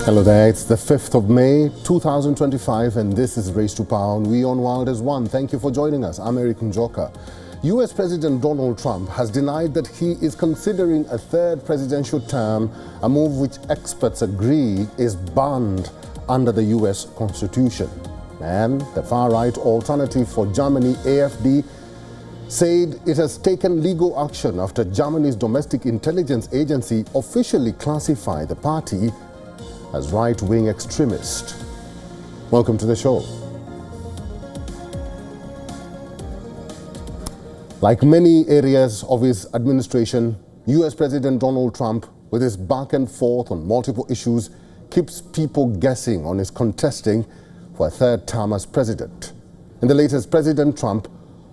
Hello there, it's the 5th of May 2025 and this is Race to Power on WION The World as One. Thank you for joining us. I'm Eric Njoka. US President Donald Trump has denied that he is considering a third presidential term, a move which experts agree is banned under the US Constitution. And the far-right Alternative for Germany, AfD, said it has taken legal action after Germany's domestic intelligence agency officially classified the party as right-wing extremist. Welcome to the show. Like many areas of his administration, US President Donald Trump, with his back and forth on multiple issues, keeps people guessing on his contesting for a third term as president. In the latest, President Trump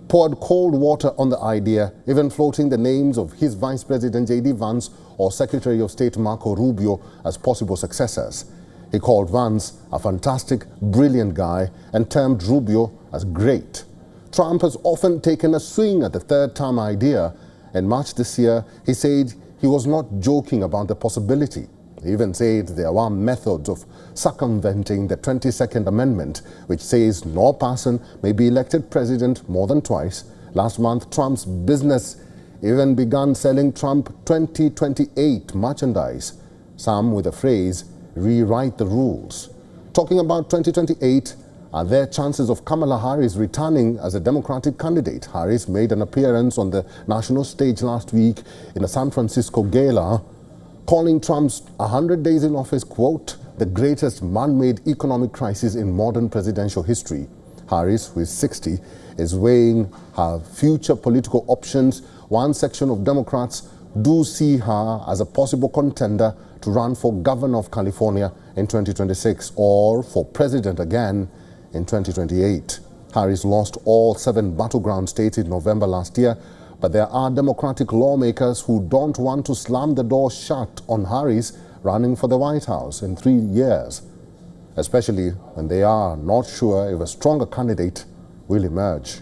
poured cold water on the idea, even floating the names of his Vice President J.D. Vance or Secretary of State Marco Rubio as possible successors. He called Vance a fantastic, brilliant guy and termed Rubio as great. Trump has often taken a swing at the third-term idea. In March this year, he said he was not joking about the possibility. He even said there were methods of circumventing the 22nd Amendment, which says no person may be elected president more than twice. Last month, Trump's business even began selling Trump 2028 merchandise, some with the phrase, "rewrite the rules." Talking about 2028, are there chances of Kamala Harris returning as a Democratic candidate? Harris made an appearance on the national stage last week in a San Francisco gala, calling Trump's 100 days in office, quote, the greatest man-made economic crisis in modern presidential history. Harris, who is 60, is weighing her future political options. One section of Democrats do see her as a possible contender to run for governor of California in 2026 or for president again in 2028. Harris lost all 7 battleground states in November last year, but there are Democratic lawmakers who don't want to slam the door shut on Harris running for the White House in 3 years, especially when they are not sure if a stronger candidate will emerge.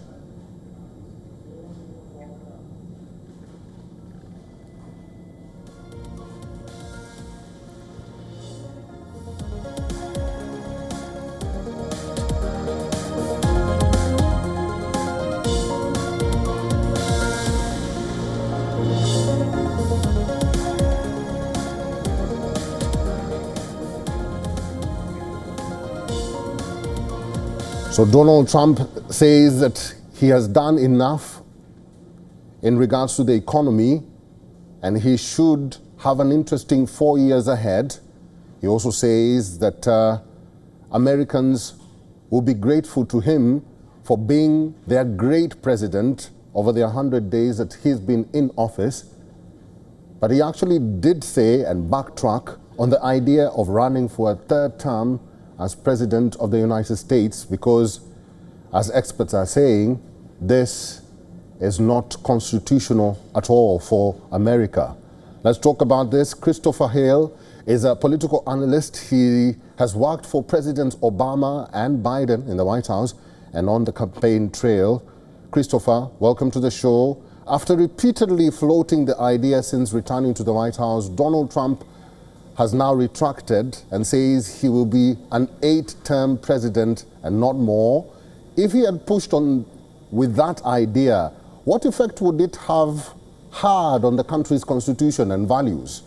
So Donald Trump says that he has done enough in regards to the economy and he should have an interesting 4 years ahead. He also says that Americans will be grateful to him for being their great president over the 100 days that he's been in office. But he actually did say and backtrack on the idea of running for a third term as President of the United States because, as experts are saying, this is not constitutional at all for America. Let's talk about this. Christopher Hale is a political analyst. He has worked for Presidents Obama and Biden in the White House and on the campaign trail. Christopher, welcome to the show. After repeatedly floating the idea since returning to the White House, Donald Trump has now retracted and says he will be an 8-term president and not more. If he had pushed on with that idea, what effect would it have had on the country's constitution and values?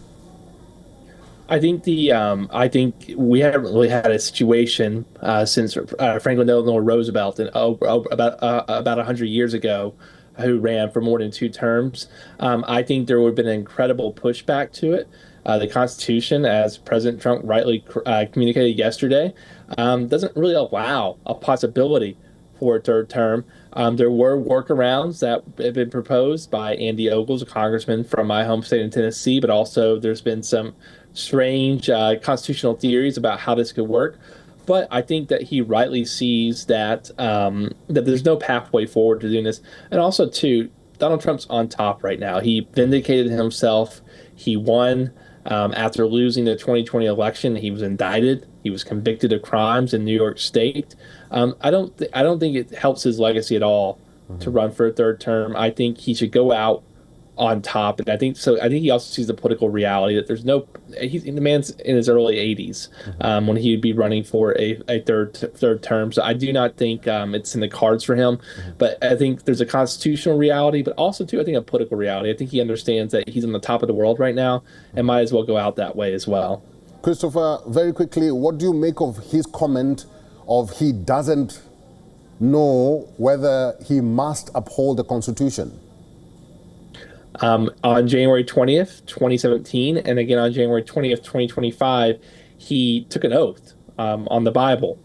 I think we haven't really had a situation since Franklin Delano Roosevelt about 100 years ago, who ran for more than 2 terms. I think there would have been an incredible pushback to it. The Constitution, as President Trump rightly communicated yesterday, doesn't really allow a possibility for a third term. There were workarounds that have been proposed by Andy Ogles, a congressman from my home state in Tennessee, but also there's been some strange constitutional theories about how this could work. But I think that he rightly sees that that there's no pathway forward to doing this. And also, too, Donald Trump's on top right now. He vindicated himself. He won. After losing the 2020 election, he was indicted. He was convicted of crimes in New York State. I don't think it helps his legacy at all to run for a third term. I think he should go out on top. And I think so. I think he also sees the political reality that there's no. The man's in his early 80s when he'd be running for a third term. So I do not think it's in the cards for him. But I think there's a constitutional reality, but also too I think a political reality. I think he understands that he's on the top of the world right now and might as well go out that way as well. Christopher, very quickly, what do you make of his comment of he doesn't know whether he must uphold the Constitution? On January 20th, 2017, and again on January 20th, 2025, he took an oath on the Bible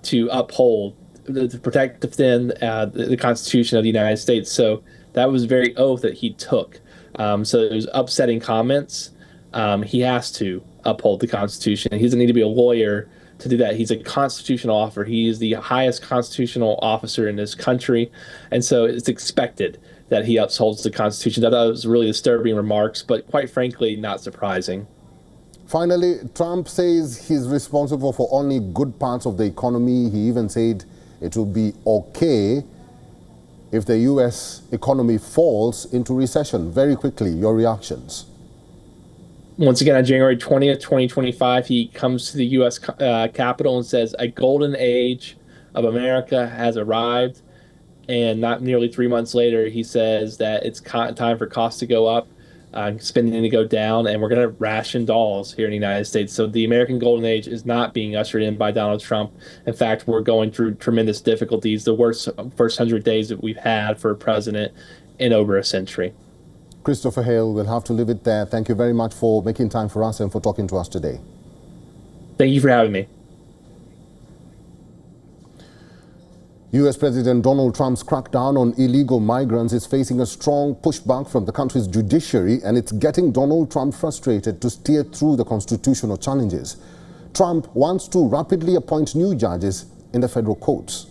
to uphold, to protect, defend the Constitution of the United States. So that was the very oath that he took. So it was upsetting comments. He has to uphold the Constitution. He doesn't need to be a lawyer to do that. He's a constitutional officer. He is the highest constitutional officer in this country. And so it's expected that he upholds the Constitution. I thought it was really disturbing remarks, but quite frankly, not surprising. Finally, Trump says he's responsible for only good parts of the economy. He even said it will be okay if the U.S. economy falls into recession. Very quickly, your reactions. Once again, on January 20th, 2025, he comes to the U.S. Capitol and says a golden age of America has arrived. And not nearly 3 months later, he says that it's time for costs to go up, spending to go down, and we're going to ration dolls here in the United States. So the American golden age is not being ushered in by Donald Trump. In fact, we're going through tremendous difficulties, the worst first 100 days that we've had for a president in over a century. Christopher Hale, we'll have to leave it there. Thank you very much for making time for us and for talking to us today. Thank you for having me. U.S. President Donald Trump's crackdown on illegal migrants is facing a strong pushback from the country's judiciary, and it's getting Donald Trump frustrated to steer through the constitutional challenges. Trump wants to rapidly appoint new judges in the federal courts.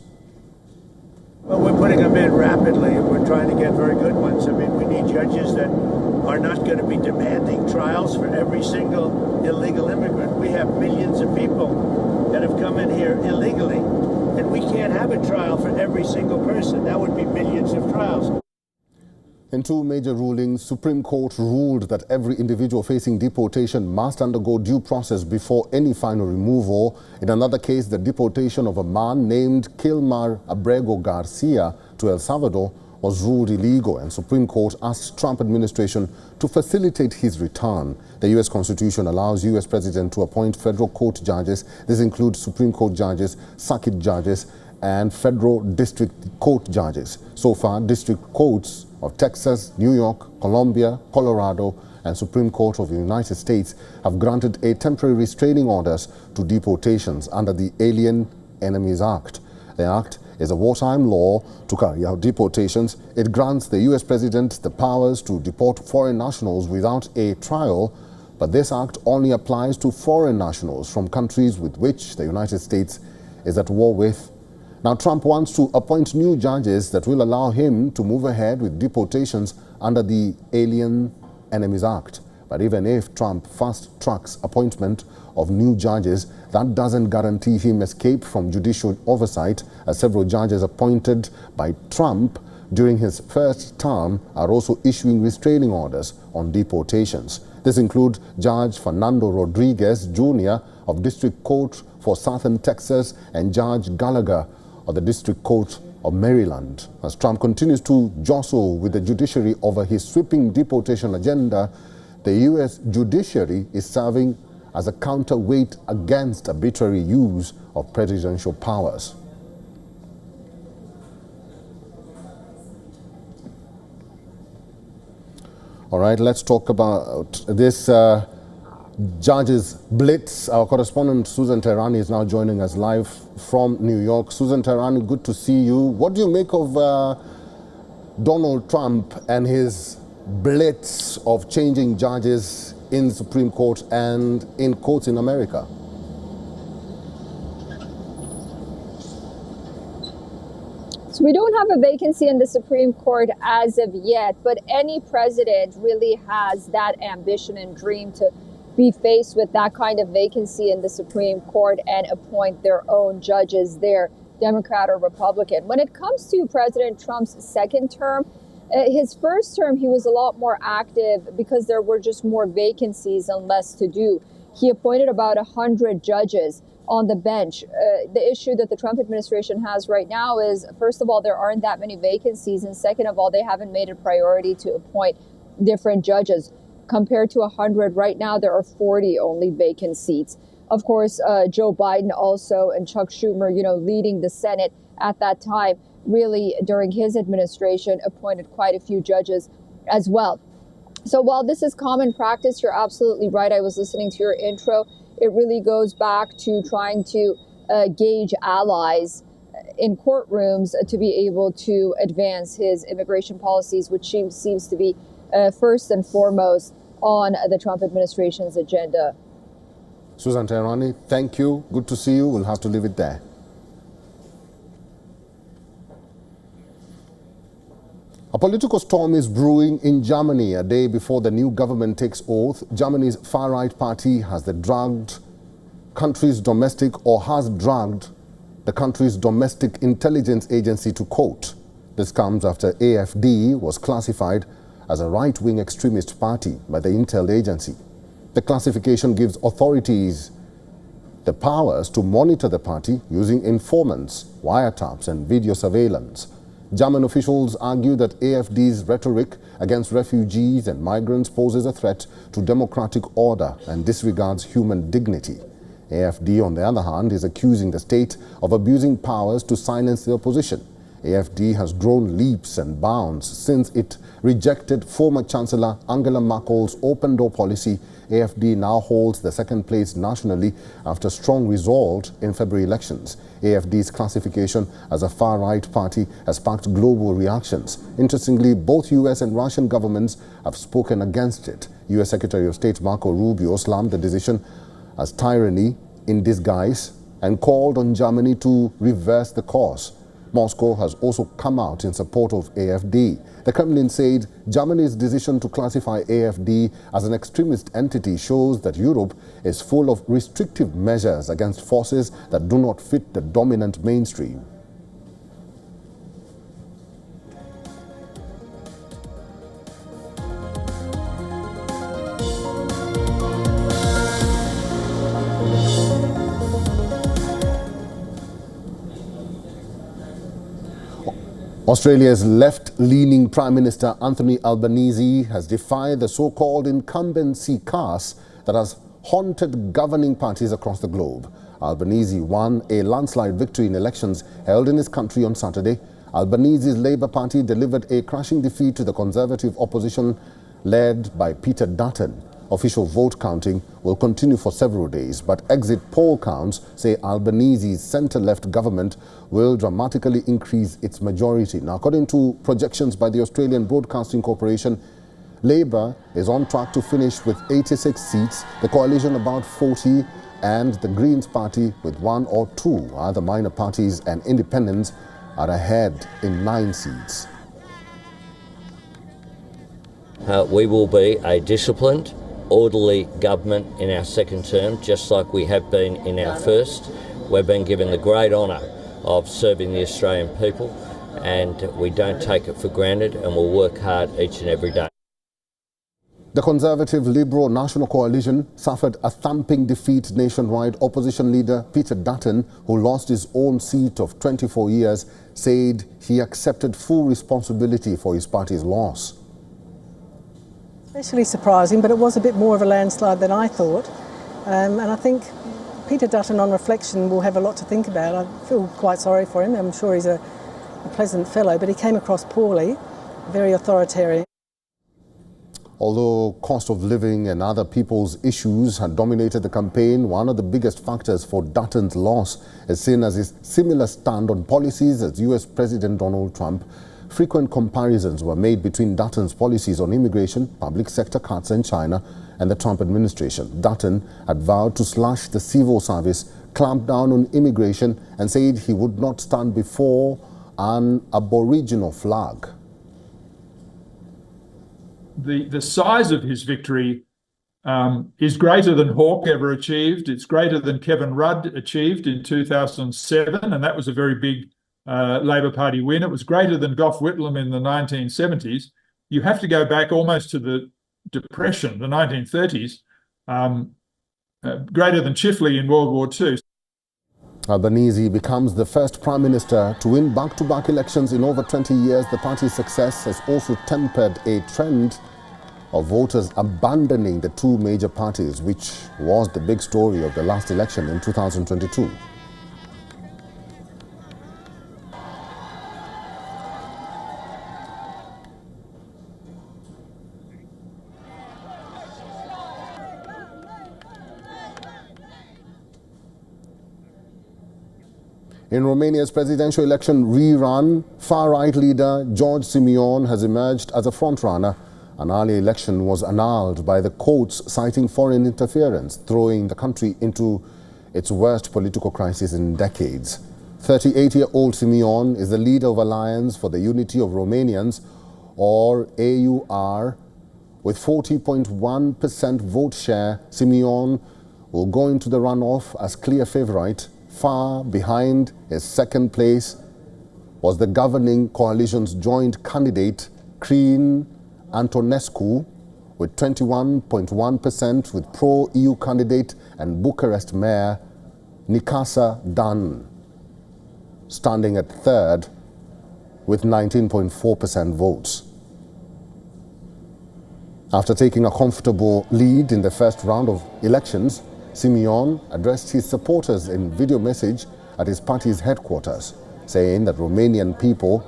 Well, we're putting them in rapidly, and we're trying to get very good ones. I mean, we need judges that are not going to be demanding trials for every single illegal immigrant. We have millions of people that have come in here illegally, and we can't have a trial for every single person. That would be millions of trials. In two major rulings, Supreme Court ruled that every individual facing deportation must undergo due process before any final removal. In another case, the deportation of a man named Kilmar Abrego Garcia to El Salvador was ruled illegal, and Supreme Court asked Trump administration to facilitate his return. The U.S. Constitution allows U.S. President to appoint federal court judges. This includes Supreme Court judges, circuit judges, and federal district court judges. So far, district courts of Texas, New York, Colombia, Colorado, and Supreme Court of the United States have granted a temporary restraining orders to deportations under the Alien Enemies Act. The act is a wartime law to carry out deportations. It grants the U.S. President the powers to deport foreign nationals without a trial, but this act only applies to foreign nationals from countries with which the United States is at war with. Now, Trump wants to appoint new judges that will allow him to move ahead with deportations under the Alien Enemies Act. But even if Trump fast-tracks appointment of new judges, that doesn't guarantee him escape from judicial oversight, as several judges appointed by Trump during his first term are also issuing restraining orders on deportations. This includes Judge Fernando Rodriguez Jr. of District Court for Southern Texas and Judge Gallagher of the District Court of Maryland. As Trump continues to jostle with the judiciary over his sweeping deportation agenda, the U.S. judiciary is serving as a counterweight against arbitrary use of presidential powers. All right, let's talk about this judges blitz. Our correspondent Susan Terani is now joining us live from New York. Susan Terani, good to see you. What do you make of Donald Trump and his blitz of changing judges in the Supreme Court and in courts in America? So we don't have a vacancy in the Supreme Court as of yet, but any president really has that ambition and dream to be faced with that kind of vacancy in the Supreme Court and appoint their own judges there, Democrat or Republican. When it comes to President Trump's second term, His first term, he was a lot more active because there were just more vacancies and less to do. He appointed about 100 judges on the bench. The issue that the Trump administration has right now is, first of all, there aren't that many vacancies. And second of all, they haven't made it a priority to appoint different judges. Compared to 100 right now, there are 40 only vacant seats. Of course, Joe Biden also and Chuck Schumer, leading the Senate at that time, really during his administration appointed quite a few judges as well. So while this is common practice, you're absolutely right. I was listening to your intro. It really goes back to trying to gauge allies in courtrooms to be able to advance his immigration policies, which seems to be first and foremost on the Trump administration's agenda. Susan Tehrani, thank you. Good to see you. We'll have to leave it there. A political storm is brewing in Germany a day before the new government takes oath. Germany's far-right party has dragged the country's domestic intelligence agency to court. This comes after AfD was classified as a right-wing extremist party by the intel agency. The classification gives authorities the powers to monitor the party using informants, wiretaps and video surveillance. German officials argue that AfD's rhetoric against refugees and migrants poses a threat to democratic order and disregards human dignity. AfD, on the other hand, is accusing the state of abusing powers to silence the opposition. AfD has grown leaps and bounds since it rejected former Chancellor Angela Merkel's open-door policy. AfD now holds the second place nationally after strong result in February elections. AfD's classification as a far-right party has sparked global reactions. Interestingly, both U.S. and Russian governments have spoken against it. U.S. Secretary of State Marco Rubio slammed the decision as tyranny in disguise and called on Germany to reverse the course. Moscow has also come out in support of AfD. The Kremlin said Germany's decision to classify AfD as an extremist entity shows that Europe is full of restrictive measures against forces that do not fit the dominant mainstream. Australia's left-leaning Prime Minister Anthony Albanese has defied the so-called incumbency curse that has haunted governing parties across the globe. Albanese won a landslide victory in elections held in his country on Saturday. Albanese's Labour Party delivered a crushing defeat to the Conservative opposition led by Peter Dutton. Official vote counting will continue for several days, but exit poll counts say Albanese's centre-left government will dramatically increase its majority. Now, according to projections by the Australian Broadcasting Corporation, Labour is on track to finish with 86 seats, the Coalition about 40, and the Greens Party with 1 or 2. Other minor parties and independents are ahead in 9 seats. We will be a disciplined, orderly government in our second term, just like we have been in our first. We've been given the great honour of serving the Australian people, and we don't take it for granted, and we'll work hard each and every day. The Conservative Liberal National Coalition suffered a thumping defeat nationwide. Opposition leader Peter Dutton, who lost his own seat of 24 years, said he accepted full responsibility for his party's loss. Especially surprising, but it was a bit more of a landslide than I thought. And I think Peter Dutton, on reflection, will have a lot to think about. I feel quite sorry for him. I'm sure he's a pleasant fellow, but he came across poorly, very authoritarian. Although cost of living and other people's issues had dominated the campaign, one of the biggest factors for Dutton's loss is seen as his similar stand on policies as US President Donald Trump. Frequent comparisons were made between Dutton's policies on immigration, public sector cuts in China, and the Trump administration. Dutton had vowed to slash the civil service, clamp down on immigration, and said he would not stand before an Aboriginal flag. The size of his victory is greater than Hawke ever achieved. It's greater than Kevin Rudd achieved in 2007, and that was a very big Labor Party win. It was greater than Gough Whitlam in the 1970s. You have to go back almost to the Depression, the 1930s, greater than Chifley in World War II. Albanese becomes the first prime minister to win back-to-back elections in over 20 years. The party's success has also tempered a trend of voters abandoning the two major parties, which was the big story of the last election in 2022. In Romania's presidential election rerun, far-right leader George Simion has emerged as a frontrunner. An early election was annulled by the courts, citing foreign interference, throwing the country into its worst political crisis in decades. 38-year-old Simion is the leader of Alliance for the Unity of Romanians, or AUR. With 40.1% vote share, Simion will go into the runoff as clear favourite. Far behind his second place was the governing coalition's joint candidate, Crin Antonescu, with 21.1%, with pro-EU candidate and Bucharest mayor Nicasa Dan standing at third with 19.4% votes. After taking a comfortable lead in the first round of elections, Simion addressed his supporters in video message at his party's headquarters, saying that Romanian people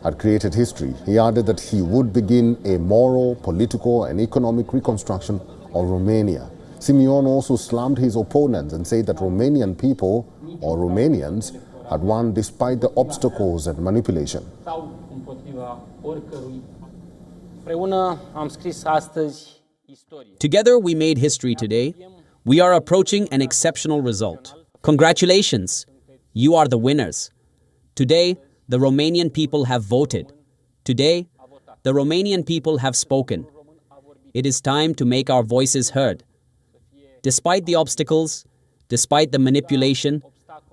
had created history. He added that he would begin a moral, political and economic reconstruction of Romania. Simion also slammed his opponents and said that Romanian people, or Romanians, had won despite the obstacles and manipulation. Together we made history today. We are approaching an exceptional result. Congratulations! You are the winners. Today, the Romanian people have voted. Today, the Romanian people have spoken. It is time to make our voices heard. Despite the obstacles, despite the manipulation,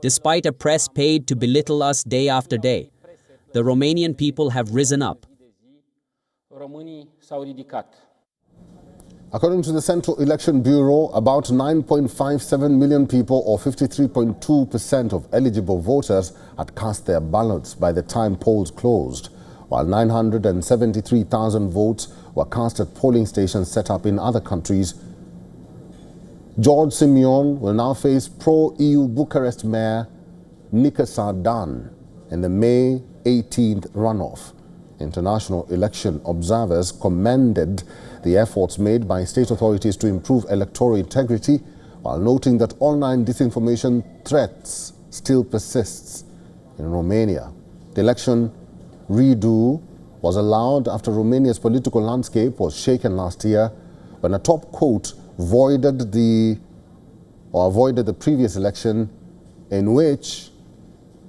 despite a press paid to belittle us day after day, the Romanian people have risen up. According to the Central Election Bureau, about 9.57 million people, or 53.2% of eligible voters, had cast their ballots by the time polls closed, while 973,000 votes were cast at polling stations set up in other countries. George Simion will now face pro-EU Bucharest mayor Nicasa Dan in the May 18th runoff. International election observers commended the efforts made by state authorities to improve electoral integrity, while noting that online disinformation threats still persists in Romania. The election redo was allowed after Romania's political landscape was shaken last year when a top court avoided the previous election, in which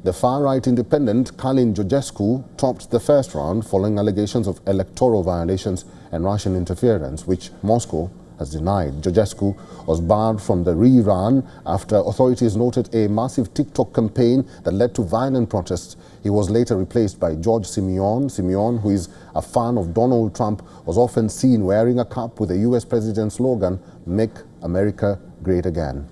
the far-right independent Călin Georgescu topped the first round following allegations of electoral violations and Russian interference, which Moscow has denied. Georgescu was barred from the rerun after authorities noted a massive TikTok campaign that led to violent protests. He was later replaced by George Simion. Simion, who is a fan of Donald Trump, was often seen wearing a cap with the US president's slogan, "Make America Great Again."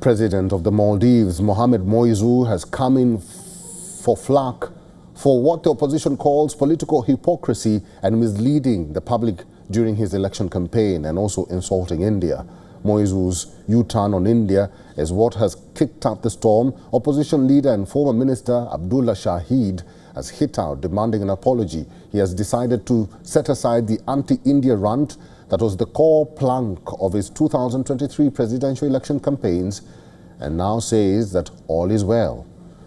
President of the Maldives, Mohamed Moizu, has come in for flack for what the opposition calls political hypocrisy and misleading the public during his election campaign, and also insulting India. Moizu's U-turn on India is what has kicked up the storm. Opposition leader and former minister Abdullah Shahid has hit out demanding an apology. He has decided to set aside the anti-India rant that was the core plank of his 2023 presidential election campaigns, and now says that all is well.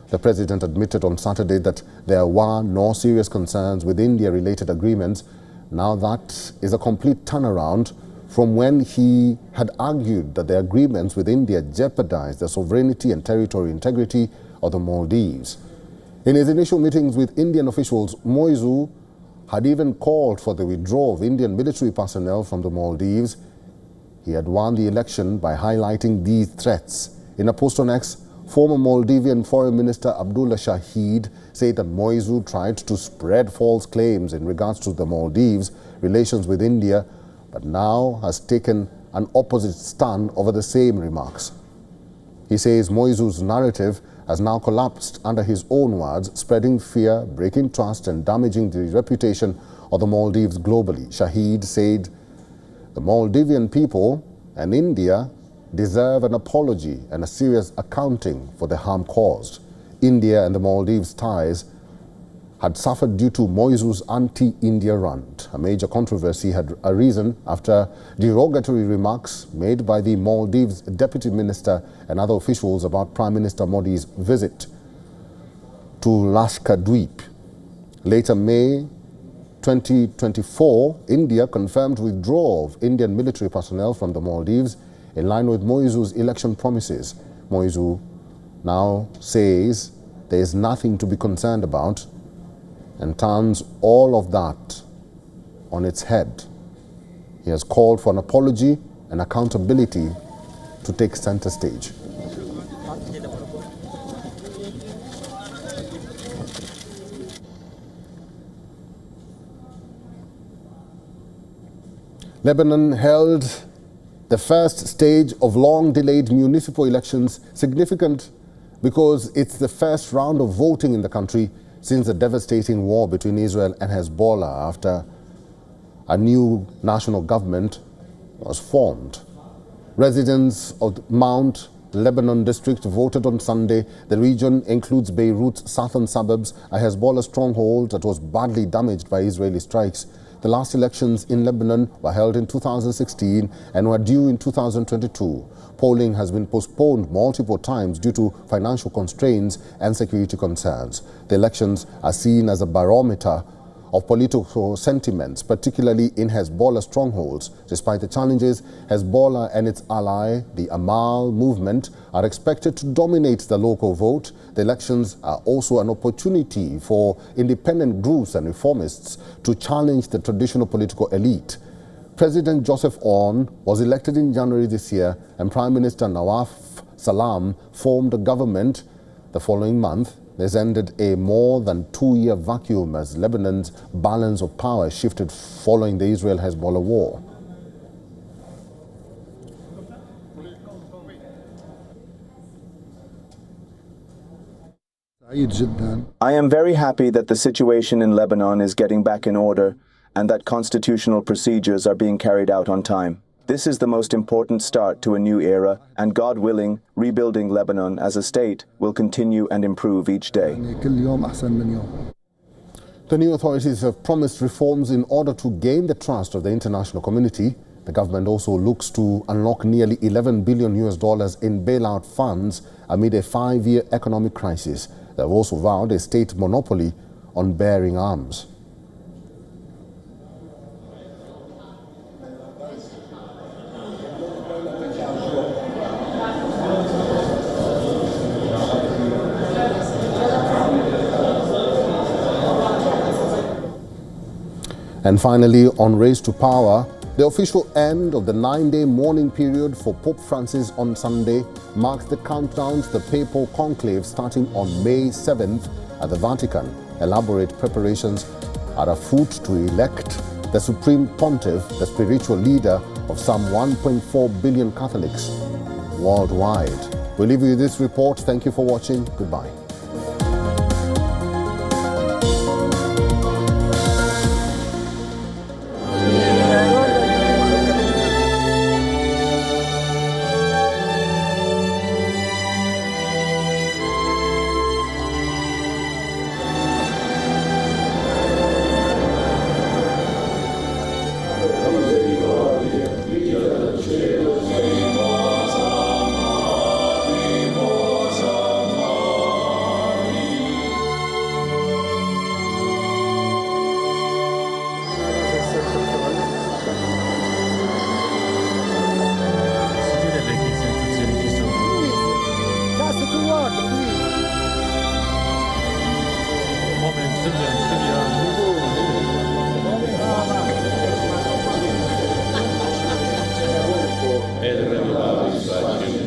The president admitted on Saturday that there were no serious concerns with India-related agreements. Now that is a complete turnaround from when he had argued that the agreements with India jeopardized the sovereignty and territorial integrity of the Maldives. In his initial meetings with Indian officials, Moizu had even called for the withdrawal of Indian military personnel from the Maldives. he had won the election by highlighting these threats. In a post on X, former Maldivian Foreign Minister Abdullah Shahid said that Moizu tried to spread false claims in regards to the Maldives' relations with India, but now has taken an opposite stand over the same remarks. He says Moizu's narrative has now collapsed under his own words, spreading fear, breaking trust and damaging the reputation of the Maldives globally. Shahid said the Maldivian people and India deserve an apology and a serious accounting for the harm caused. India and the Maldives' ties had suffered due to Moizu's anti-India rant. A major controversy had arisen after derogatory remarks made by the Maldives deputy minister and other officials about Prime Minister Modi's visit to Lashkar-Dweep. Later May 2024, India confirmed withdrawal of Indian military personnel from the Maldives in line with Moizu's election promises. Moizu now says there is nothing to be concerned about and turns all of that on its head. He has called for an apology and accountability to take center stage. Lebanon held the first stage of long-delayed municipal elections, significant because it's the first round of voting in the country since the devastating war between Israel and Hezbollah after a new national government was formed. Residents of Mount Lebanon district voted on Sunday. The region includes Beirut's southern suburbs, a Hezbollah stronghold that was badly damaged by Israeli strikes. The last elections in Lebanon were held in 2016 and were due in 2022. Polling has been postponed multiple times due to financial constraints and security concerns. The elections are seen as a barometer of political sentiments, particularly in Hezbollah strongholds. Despite the challenges, Hezbollah and its ally, the Amal movement, are expected to dominate the local vote. The elections are also an opportunity for independent groups and reformists to challenge the traditional political elite. President Joseph Aoun was elected in January this year, and Prime Minister Nawaf Salam formed a government the following month. This ended a more than 2-year vacuum as Lebanon's balance of power shifted following the Israel-Hezbollah war. I am very happy that the situation in Lebanon is getting back in order and that constitutional procedures are being carried out on time. This is the most important start to a new era, and God willing, rebuilding Lebanon as a state will continue and improve each day. The new authorities have promised reforms in order to gain the trust of the international community. The government also looks to unlock nearly $11 billion in bailout funds amid a 5-year economic crisis. They have also vowed a state monopoly on bearing arms. And finally, on Race to Power, the official end of the 9-day mourning period for Pope Francis on Sunday marks the countdown to the papal conclave starting on May 7th at the Vatican. Elaborate preparations are afoot to elect the Supreme Pontiff, the spiritual leader of some 1.4 billion Catholics worldwide. We'll leave you with this report. Thank you for watching. Goodbye.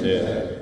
Yeah.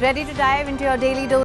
Ready to dive into your daily dose